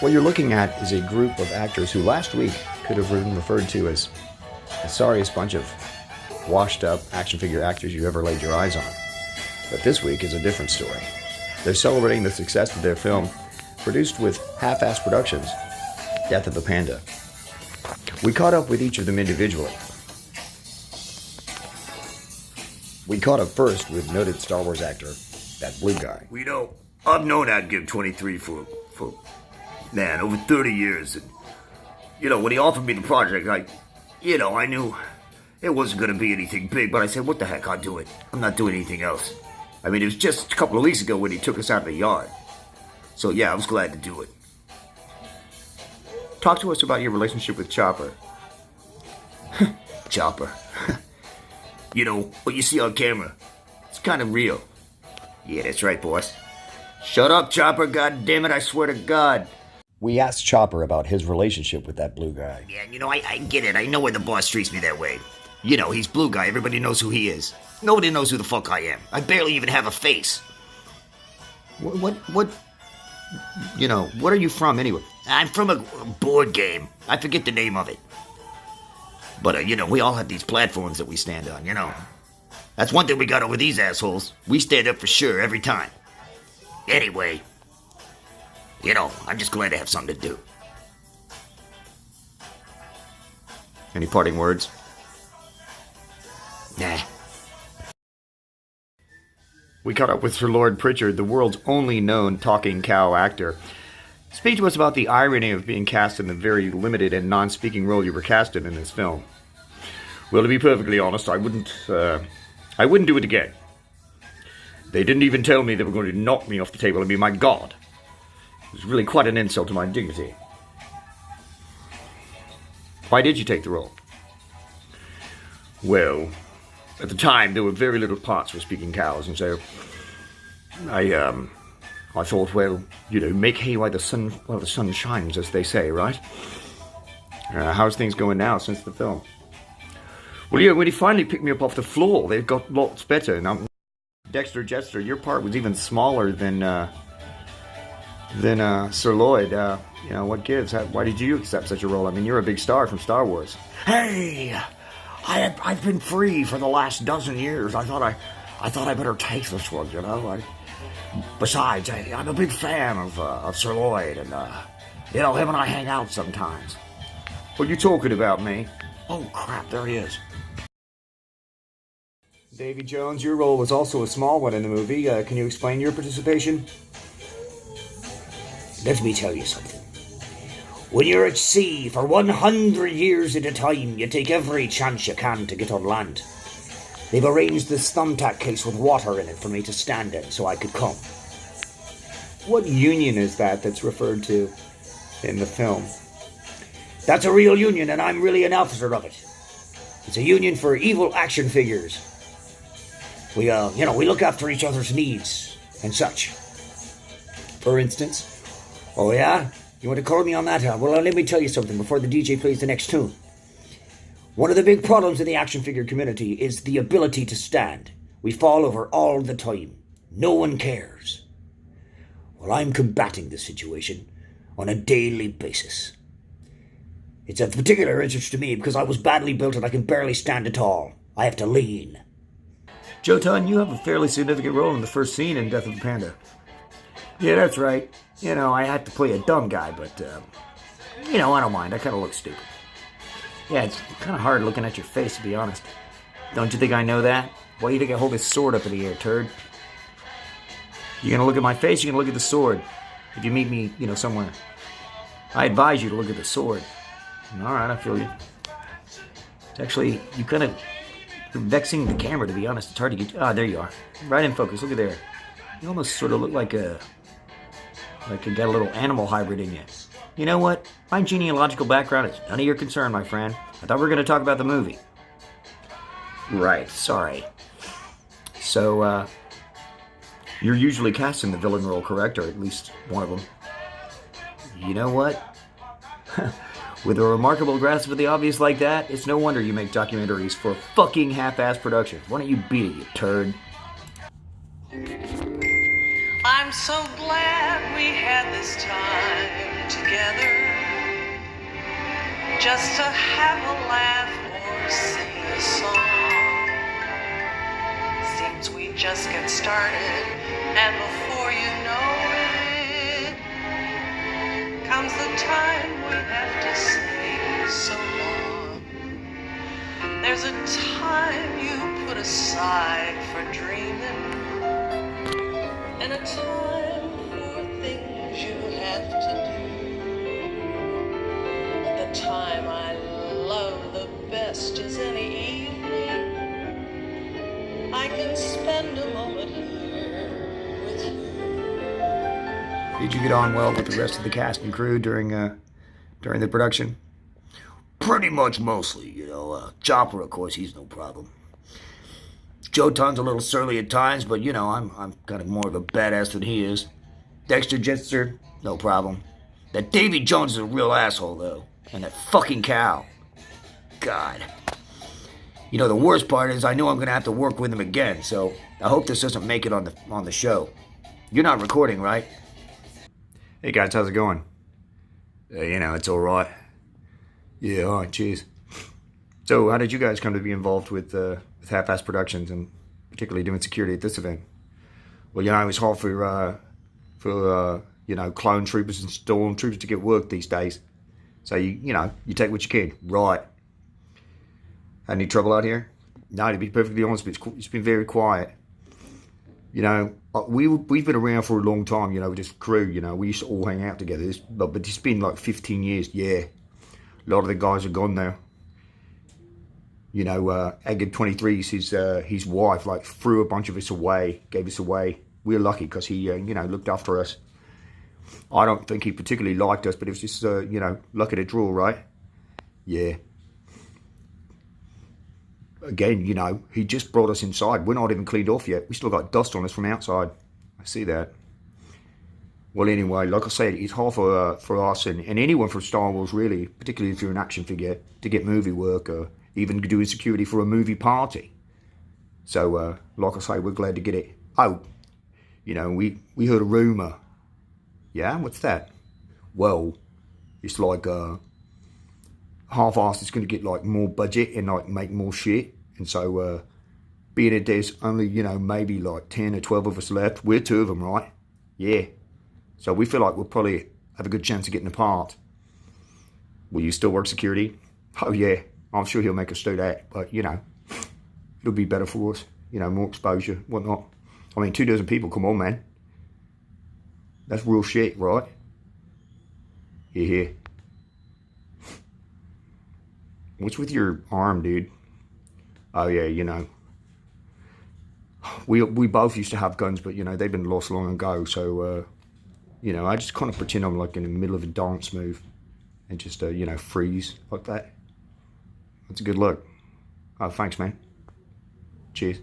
What you're looking at is a group of actors who last week could have been referred to as the sorriest bunch of washed-up action figure actors you ever laid your eyes on. But this week is a different story. They're celebrating the success of their film, produced with half-assed productions, Death of the Panda. We caught up with each of them individually. We caught up first with noted Star Wars actor, that blue guy. Well, I've known I'd give 23 for over 30 years. And, when he offered me the project, I knew it wasn't going to be anything big, but I said, what the heck, I'll do it. I'm not doing anything else. I mean, it was just a couple of weeks ago when he took us out of the yard. So, yeah, I was glad to do it. Talk to us about your relationship with Chopper. Chopper. What you see on camera, it's kind of real. Yeah, that's right, boss. Shut up, Chopper, goddammit, I swear to God. We asked Chopper about his relationship with that blue guy. Yeah, I get it. I know why the boss treats me that way. He's blue guy. Everybody knows who he is. Nobody knows who the fuck I am. I barely even have a face. What are you from anyway? I'm from a board game. I forget the name of it. But, we all have these platforms that we stand on, That's one thing we got over these assholes. We stand up for sure every time. Anyway, I'm just glad to have something to do. Any parting words? Nah. We caught up with Sir Lord Pritchard, the world's only known talking cow actor. Speak to us about the irony of being cast in the very limited and non-speaking role you were cast in this film. Well, to be perfectly honest, I wouldn't do it again. They didn't even tell me they were going to knock me off the table. I mean, my God. It was really quite an insult to my dignity. Why did you take the role? Well, at the time, there were very little parts for speaking cows, and so I thought, make hay while the sun shines, as they say, right? How's things going now since the film? Well, when he finally picked me up off the floor, they've got lots better. Now, Dexter Jetster, your part was even smaller than Sir Lloyd. What gives? Why did you accept such a role? I mean, you're a big star from Star Wars. Hey, I've been free for the last dozen years. I thought I better take this one, Besides, I'm a big fan of Sir Lloyd, and him and I hang out sometimes. What are you talking about, me? Oh crap! There he is. Davy Jones, your role was also a small one in the movie. Can you explain your participation? Let me tell you something. When you're at sea for 100 years at a time, you take every chance you can to get on land. They've arranged this thumbtack case with water in it for me to stand in so I could come. What union is that's referred to in the film? That's a real union, and I'm really an officer of it. It's a union for evil action figures. We look after each other's needs and such. For instance? Oh, yeah? You want to call me on that? Well, let me tell you something before the DJ plays the next tune. One of the big problems in the action figure community is the ability to stand. We fall over all the time. No one cares. Well, I'm combating this situation on a daily basis. It's of particular interest to me because I was badly built and I can barely stand at all. I have to lean. Jotan, you have a fairly significant role in the first scene in Death of the Panda. Yeah, that's right. I had to play a dumb guy, but, I don't mind. I kind of look stupid. Yeah, it's kind of hard looking at your face, to be honest. Don't you think I know that? Why do you think I hold this sword up in the air, turd? You gonna look at my face, you gonna look at the sword. If you meet me, somewhere. I advise you to look at the sword. Alright, I feel you. It's actually, you're vexing the camera, to be honest. It's hard to get... there you are. Right in focus. Look at there. You almost sort of look like you got a little animal hybrid in you. You know what? My genealogical background is none of your concern, my friend. I thought we were going to talk about the movie. Right, sorry. So, you're usually cast in the villain role, correct? Or at least one of them. You know what? With a remarkable grasp of the obvious like that, it's no wonder you make documentaries for fucking half-ass productions. Why don't you beat it, you turd? I'm so glad we had this time together just to have a laugh or sing a song. Seems we just get started, and before you know it, comes the time we have to say so long. There's a time you put aside for dreaming, and a time for things you have to do. But the time I love the best is any evening I can spend a moment here with you. Did you get on well with the rest of the cast and crew during the production? Pretty much, mostly. Chopper, of course, he's no problem. Joe Ton's a little surly at times, but I'm kind of more of a badass than he is. Dexter Jetster, no problem. That Davy Jones is a real asshole, though. And that fucking cow. God. The worst part is I know I'm going to have to work with him again, so I hope this doesn't make it on the show. You're not recording, right? Hey guys, how's it going? It's all right. Yeah, all right, cheers. So, how did you guys come to be involved with Half-Ass Productions and particularly doing security at this event? Well, it's hard for clone troopers and storm troopers to get work these days. So you take what you can. Right. Had any trouble out here? No, to be perfectly honest, it's been very quiet. We've been around for a long time, with this crew, we used to all hang out together. But it's been like 15 years, yeah. A lot of the guys are gone now. Agad 23, his wife, threw a bunch of us away, gave us away. We were lucky because he, looked after us. I don't think he particularly liked us, but it was just, luck of the draw, right? Yeah. Again, he just brought us inside. We're not even cleaned off yet. We still got dust on us from outside. I see that. Well, anyway, like I said, it's hard for us and anyone from Star Wars, really, particularly if you're an action figure, to get movie work or even doing security for a movie party. So, like I say, we're glad to get it. Oh, we heard a rumour. Yeah, what's that? Well, it's like Half-Assed is going to get more budget and make more shit. And so, being that there's only, maybe 10 or 12 of us left, we're 2 of them, right? Yeah. So we feel like we'll probably have a good chance of getting a part. Will you still work security? Oh yeah, I'm sure he'll make us do that. But it'll be better for us. More exposure, whatnot. 2 dozen people, come on, man. That's real shit, right? Yeah. What's with your arm, dude? Oh yeah, we both used to have guns, but they've been lost long ago. So I just kind of pretend I'm in the middle of a dance move, and just freeze like that. That's a good look. Oh, thanks, man. Cheers.